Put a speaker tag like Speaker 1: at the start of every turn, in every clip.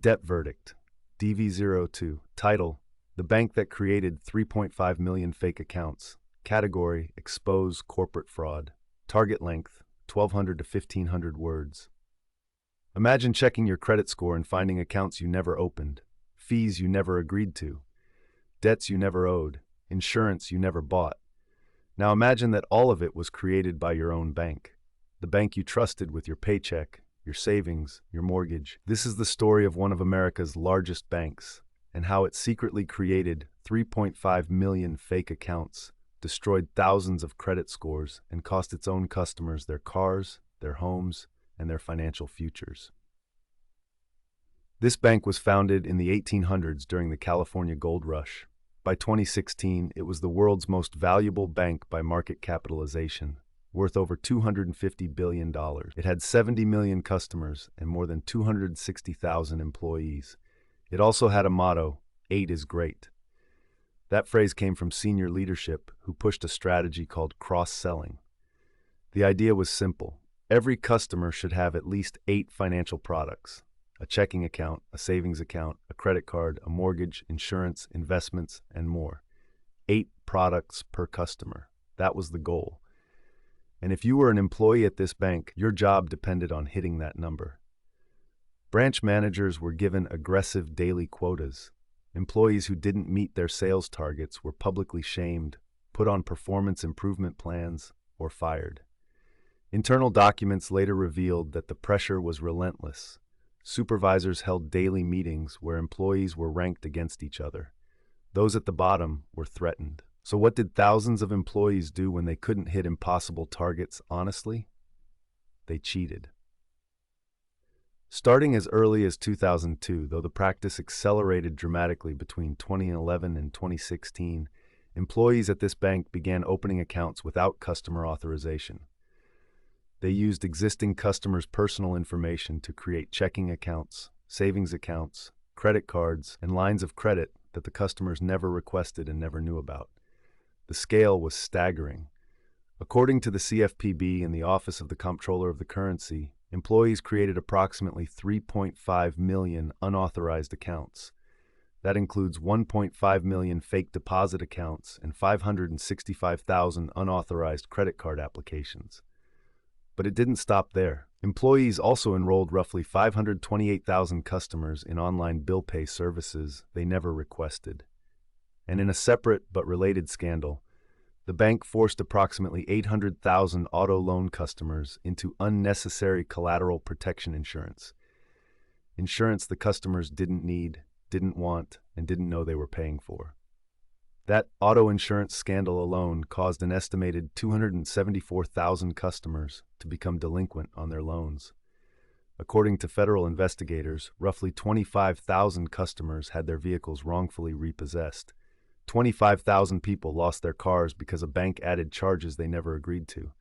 Speaker 1: Debt verdict. DV02. Title: The bank that created 3.5 million fake accounts. Category: Expose corporate fraud. Target length: 1,200 to 1,500 words. Imagine checking your credit score and finding accounts you never opened, fees you never agreed to, debts you never owed, insurance you never bought. Now imagine that all of it was created by your own bank, the bank you trusted with your paycheck, your savings, your mortgage. This is the story of one of America's largest banks and how it secretly created 3.5 million fake accounts, destroyed thousands of credit scores, and cost its own customers their cars, their homes, and their financial futures. This bank was founded in the 1800s during the California Gold Rush. By 2016, it was the world's most valuable bank by market capitalization, worth over $250 billion. It had 70 million customers and more than 260,000 employees. It also had a motto: 8 is great. That phrase came from senior leadership who pushed a strategy called cross-selling. The idea was simple. Every customer should have at least 8 financial products: a checking account, a savings account, a credit card, a mortgage, insurance, investments, and more. 8 products per customer. That was the goal. And if you were an employee at this bank, your job depended on hitting that number. Branch managers were given aggressive daily quotas. Employees who didn't meet their sales targets were publicly shamed, put on performance improvement plans, or fired. Internal documents later revealed that the pressure was relentless. Supervisors held daily meetings where employees were ranked against each other. Those at the bottom were threatened. So what did thousands of employees do when they couldn't hit impossible targets honestly? They cheated. Starting as early as 2002, though the practice accelerated dramatically between 2011 and 2016, employees at this bank began opening accounts without customer authorization. They used existing customers' personal information to create checking accounts, savings accounts, credit cards, and lines of credit that the customers never requested and never knew about. The scale was staggering. According to the CFPB and the Office of the Comptroller of the Currency, employees created approximately 3.5 million unauthorized accounts. That includes 1.5 million fake deposit accounts and 565,000 unauthorized credit card applications. But it didn't stop there. Employees also enrolled roughly 528,000 customers in online bill pay services they never requested. And in a separate but related scandal, the bank forced approximately 800,000 auto loan customers into unnecessary collateral protection insurance. Insurance the customers didn't need, didn't want, and didn't know they were paying for. That auto insurance scandal alone caused an estimated 274,000 customers to become delinquent on their loans. According to federal investigators, roughly 25,000 customers had their vehicles wrongfully repossessed. 25,000 people lost their cars because a bank added charges they never agreed to.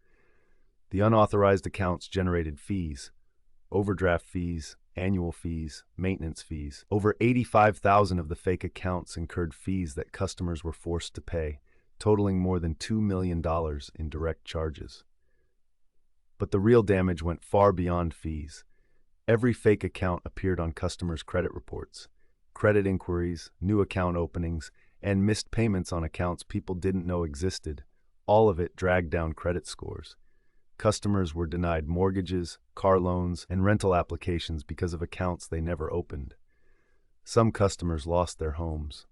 Speaker 1: The unauthorized accounts generated fees: overdraft fees, annual fees, maintenance fees. Over 85,000 of the fake accounts incurred fees that customers were forced to pay, totaling more than $2 million in direct charges. But the real damage went far beyond fees. Every fake account appeared on customers' credit reports. Credit inquiries, new account openings, and missed payments on accounts people didn't know existed. All of it dragged down credit scores. Customers were denied mortgages, car loans, and rental applications because of accounts they never opened. Some customers lost their homes.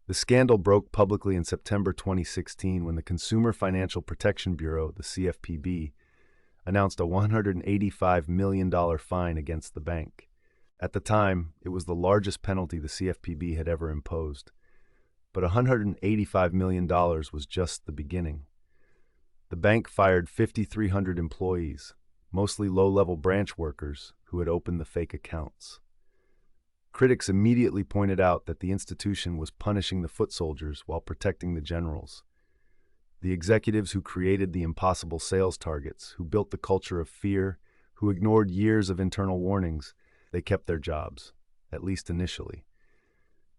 Speaker 1: The scandal broke publicly in September 2016 when the Consumer Financial Protection Bureau, the CFPB, announced a $185 million fine against the bank. At the time, it was the largest penalty the CFPB had ever imposed. But $185 million was just the beginning. The bank fired 5,300 employees, mostly low-level branch workers who had opened the fake accounts. Critics immediately pointed out that the institution was punishing the foot soldiers while protecting the generals. The executives who created the impossible sales targets, who built the culture of fear, who ignored years of internal warnings, they kept their jobs, at least initially.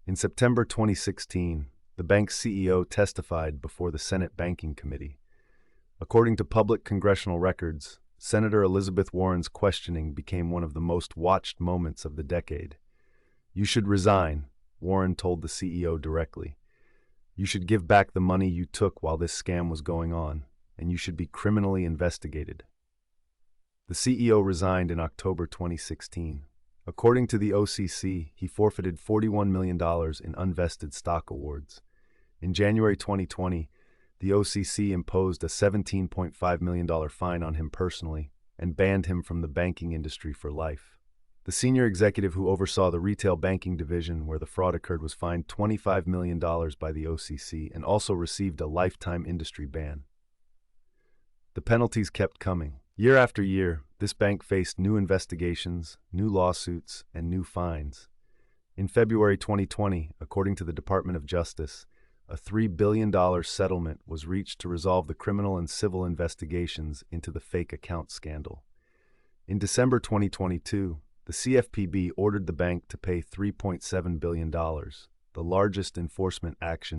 Speaker 1: In September 2016, the bank's CEO testified before the Senate Banking Committee. According to public congressional records, Senator Elizabeth Warren's questioning became one of the most watched moments of the decade. "You should resign," Warren told the CEO directly. "You should give back the money you took while this scam was going on, and you should be criminally investigated." The CEO resigned in October 2016. According to the OCC, he forfeited $41 million in unvested stock awards. In January 2020, the OCC imposed a $17.5 million fine on him personally and banned him from the banking industry for life. The senior executive who oversaw the retail banking division where the fraud occurred was fined $25 million by the OCC and also received a lifetime industry ban. The penalties kept coming. Year after year, this bank faced new investigations, new lawsuits, and new fines. In February 2020, according to the Department of Justice, a $3 billion settlement was reached to resolve the criminal and civil investigations into the fake account scandal. In December 2022, the CFPB ordered the bank to pay $3.7 billion, the largest enforcement action